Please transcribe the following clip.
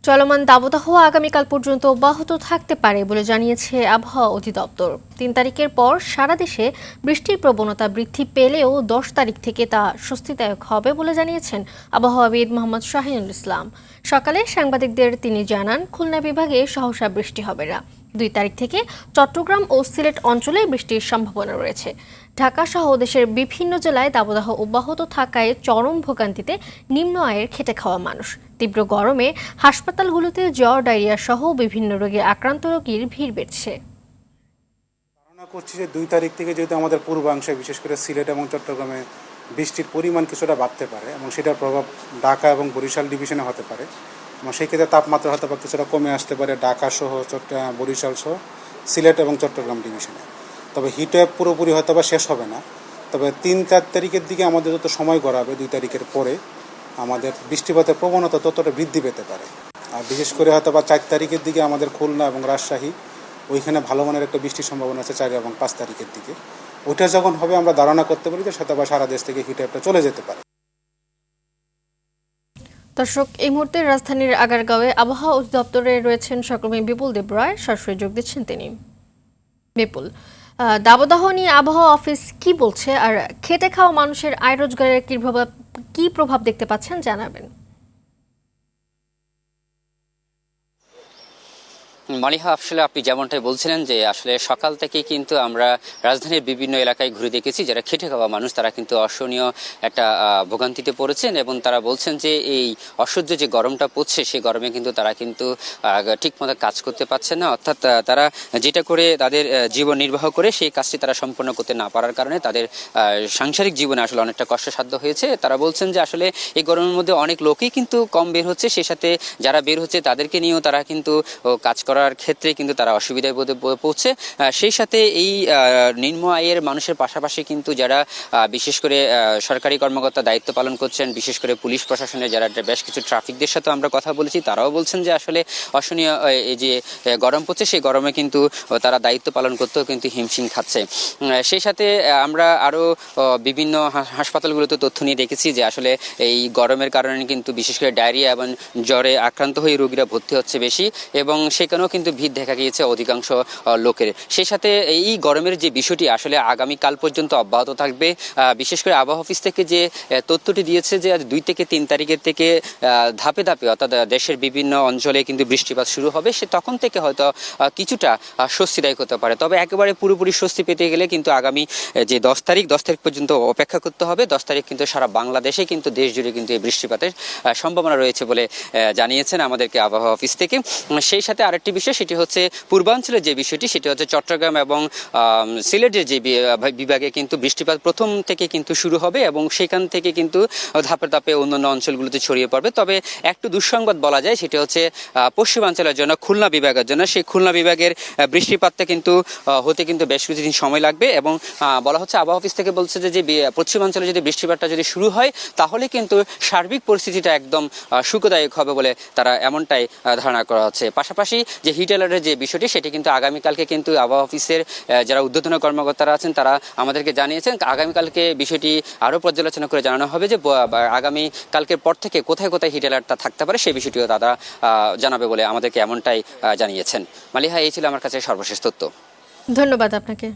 চলমান দাবদাহ আগামীকাল পর্যন্ত অব্যাহত থাকতে পারে বলে জানিয়েছে আবহাওয়া অধিদপ্তর। ৩ তারিখের পর সারা দেশে বৃষ্টির প্রবণতা বৃদ্ধি পেলেও ১০ তারিখ থেকে তা স্বস্তিদায়ক হবে বলে জানিয়েছেন আবহাওয়াবিদ মোহাম্মদ শাহিনুল ইসলাম। সকালে সাংবাদিকদের তিনি জানান, খুলনা বিভাগে সহসা বৃষ্টি হবে না। ২ তারিখ থেকে চট্টগ্রাম ও সিলেট অঞ্চলে বৃষ্টির সম্ভাবনা রয়েছে। ঢাকা সহ দেশের বিভিন্ন জেলায় দাবদাহ অব্যাহত থাকায় চরম ভোগান্তিতে নিম্ন আয়ের খেটে খাওয়া মানুষ। তীব্র গরমে হাসপাতালগুলোতে জ্বর, ডায়রিয়া সহ বিভিন্ন রোগে আক্রান্ত রোগীর ভিড় বেড়েছে। ধারণা করছি যে ২ তারিখ থেকে যেহেতু আমাদের পূর্বাংশে বিশেষ করে সিলেট এবং চট্টগ্রামে বৃষ্টির পরিমাণ কিছুটা বাড়তে পারে এবং সেটার প্রভাব ঢাকা এবং বরিশাল ডিভিশনে হতে পারে এবং সেই ক্ষেত্রে তাপমাত্রা হয়তো বা কিছুটা কমে আসতে পারে ঢাকা সহ বরিশাল সহ সিলেট এবং চট্টগ্রাম ডিভিশনে। তবে হিটওয়েভ পুরোপুরি হয়তো বা শেষ হবে না। তবে ৩-৪ তারিখের দিকে আমাদের যত সময় গড়াবে ২ তারিখের পরে আমাদের বৃষ্টিপাতের প্রবণতা ততটা বৃদ্ধি পেতে পারে। আর বিশেষ করে হয়তো বা ৪ তারিখের দিকে আমাদের খুলনা এবং রাজশাহী ওইখানে ভালো মানের একটা বৃষ্টির সম্ভাবনা আছে ৪ এবং ৫ তারিখের দিকে। ওইটা যখন হবে আমরা ধারণা করতে পারি যে সাথে বা সারা দেশ থেকে হিটওয়েভটা চলে যেতে পারে। দর্শক, এই মুহূর্তে রাজধানীর আগারগাঁওয়ে আবহাওয়া অধিদপ্তরে রয়েছেন সহকর্মী বিপুল দেব রায়, সরাসরি যোগ দিচ্ছেন তিনি। বিপুল, দাবদাহ নিয়ে আবহাওয়া অফিস কি বলছে, আর খেটে খাওয়া মানুষের আয় রোজগারের কি প্রভাব দেখতে পাচ্ছেন জানাবেন। মালিহা, আসলে আপনি যেমনটাই বলছিলেন যে আসলে সকাল থেকে কিন্তু আমরা রাজধানীর বিভিন্ন এলাকায় ঘুরে দেখেছি, যারা খেটে খাওয়া মানুষ তারা কিন্তু অসহনীয় একটা ভোগান্তিতে পড়েছেন এবং তারা বলছেন যে এই অসহ্য যে গরমটা পড়ছে সেই গরমে কিন্তু তারা কিন্তু ঠিকমতো কাজ করতে পারছে না। অর্থাৎ তারা যেটা করে তাদের জীবন নির্বাহ করে সেই কাজটি তারা সম্পন্ন করতে না পারার কারণে তাদের সাংসারিক জীবনে আসলে অনেকটা কষ্টসাধ্য হয়েছে। তারা বলছেন যে আসলে এই গরমের মধ্যে অনেক লোকই কিন্তু কম বের হচ্ছে, সেই সাথে যারা বের হচ্ছে তাদেরকে নিয়েও তারা কিন্তু কাজ করার ক্ষেত্রে কিন্তু তারা অসুবিধায় পড়ছে। সেই সাথে এই নিম্ন আয়ের মানুষের পাশাপাশি কিন্তু যারা বিশেষ করে সরকারি কর্মকর্তা দায়িত্ব পালন করছেন, বিশেষ করে পুলিশ প্রশাসনের যারা বেশ কিছু ট্রাফিকদের সাথে আমরা কথা বলেছি, তারাও বলছেন যে আসলে অসহনীয় এই যে গরম পড়ছে সেই গরমে কিন্তু তারা দায়িত্ব পালন করতেও কিন্তু হিমশিম খাচ্ছে। সেই সাথে আমরা আরও বিভিন্ন হাসপাতালগুলোতে তথ্য নিয়ে দেখেছি যে আসলে এই গরমের কারণে কিন্তু বিশেষ করে ডায়রিয়া এবং জ্বরে আক্রান্ত হয়ে রোগীরা ভর্তি হচ্ছে বেশি এবং সেখানেও কিন্তু ভিড় দেখা গিয়েছে অধিকাংশ লোকের। সেই সাথে এই গরমের যে বিষয়টি আসলে আগামীকাল পর্যন্ত অব্যাহত থাকবে। বিশেষ করে আবহাওয়া অফিস থেকে যে তথ্যটি দিয়েছে যে ২ থেকে ৩ তারিখের থেকে ধাপে ধাপে অর্থাৎ দেশের বিভিন্ন অঞ্চলে কিন্তু বৃষ্টিপাত শুরু হবে, সে তখন থেকে হয়তো কিছুটা স্বস্তিদায়ক হতে পারে। তবে একেবারে পুরোপুরি স্বস্তি পেতে গেলে কিন্তু আগামী যে ১০ তারিখ পর্যন্ত অপেক্ষা করতে হবে। ১০ তারিখ কিন্তু সারা বাংলাদেশে কিন্তু দেশ জুড়ে কিন্তু এই বৃষ্টিপাতের সম্ভাবনা রয়েছে বলে জানিয়েছেন আমাদেরকে আবহাওয়া অফিস থেকে। সেই সাথে আরেকটি বিষয়, সেটি হচ্ছে পূর্বাঞ্চলের যে বিষয়টি, সেটি হচ্ছে চট্টগ্রাম এবং সিলেটের যে বিভাগে কিন্তু বৃষ্টিপাত প্রথম থেকে কিন্তু শুরু হবে এবং সেখান থেকে কিন্তু ধাপে ধাপে অন্যান্য অঞ্চলগুলোতে ছড়িয়ে পড়বে। তবে একটু দুঃসংবাদ বলা যায়, সেটি হচ্ছে পশ্চিমাঞ্চলের জন্য, খুলনা বিভাগের জন্য। সেই খুলনা বিভাগের বৃষ্টিপাতটা কিন্তু হতে কিন্তু বেশ কিছুদিন সময় লাগবে এবং বলা হচ্ছে আবহাওয়া অফিস থেকে বলছে যে পশ্চিমাঞ্চলে যদি বৃষ্টিপাতটা যদি শুরু হয় তাহলে কিন্তু সার্বিক পরিস্থিতিটা একদম সুখদায়ক হবে বলে তারা এমনটাই ধারণা করা হচ্ছে। পাশাপাশি যে হিট অ্যালার্টের যে বিষয়টি, সেটি কিন্তু আগামীকালকে কিন্তু আবহাওয়া অফিসের যারা ঊর্ধ্বতন কর্মকর্তারা আছেন তারা আমাদেরকে জানিয়েছেন আগামীকালকে বিষয়টি আরও পর্যালোচনা করে জানানো হবে যে আগামী কালকের পর থেকে কোথায় কোথায় হিট অ্যালার্টটা থাকতে পারে সেই বিষয়টিও তারা জানাবে বলে আমাদেরকে এমনটাই জানিয়েছেন। মালিহা, এই ছিল আমার কাছে সর্বশেষ তথ্য। ধন্যবাদ আপনাকে।